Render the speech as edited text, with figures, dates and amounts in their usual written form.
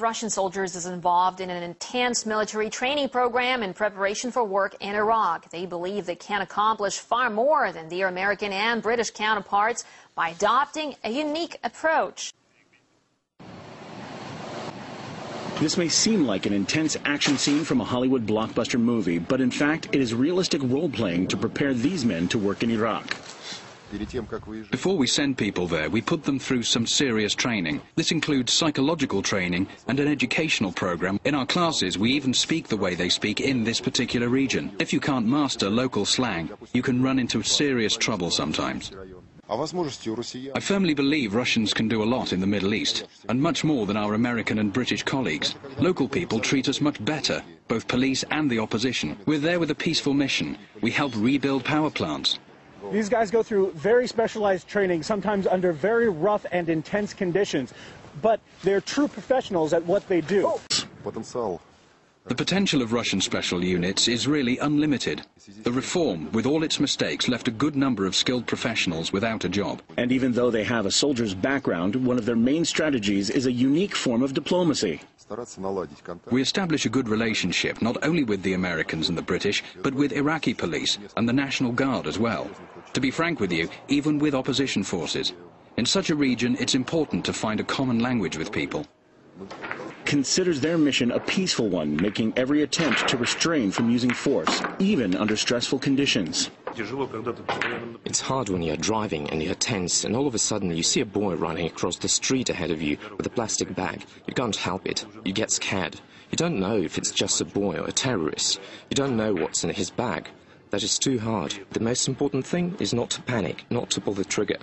Russian soldiers is involved in an intense military training program in preparation for work in Iraq. They believe they can accomplish far more than their American and British counterparts by adopting a unique approach. This may seem like an intense action scene from a Hollywood blockbuster movie, but in fact it is realistic role-playing to prepare these men to work in Iraq. Before we send people there, we put them through some serious training. This includes psychological training and an educational program. In our classes, we even speak the way they speak in this particular region. If you can't master local slang, you can run into serious trouble sometimes. I firmly believe Russians can do a lot in the Middle East, and much more than our American and British colleagues. Local people treat us much better, both police and the opposition. We're there with a peaceful mission. We help rebuild power plants. These guys go through very specialized training, sometimes under very rough and intense conditions, but they're true professionals at what they do. The potential of Russian special units is really unlimited. The reform, with all its mistakes, left a good number of skilled professionals without a job. And even though they have a soldier's background, one of their main strategies is a unique form of diplomacy. We establish a good relationship not only with the Americans and the British, but with Iraqi police and the National Guard as well. To be frank with you, even with opposition forces. In such a region, it's important to find a common language with people. Considers their mission a peaceful one, making every attempt to restrain from using force, even under stressful conditions. It's hard when you're driving and you're tense and all of a sudden you see a boy running across the street ahead of you with a plastic bag. You can't help it. You get scared. You don't know if it's just a boy or a terrorist. You don't know what's in his bag. That is too hard. The most important thing is not to panic, not to pull the trigger.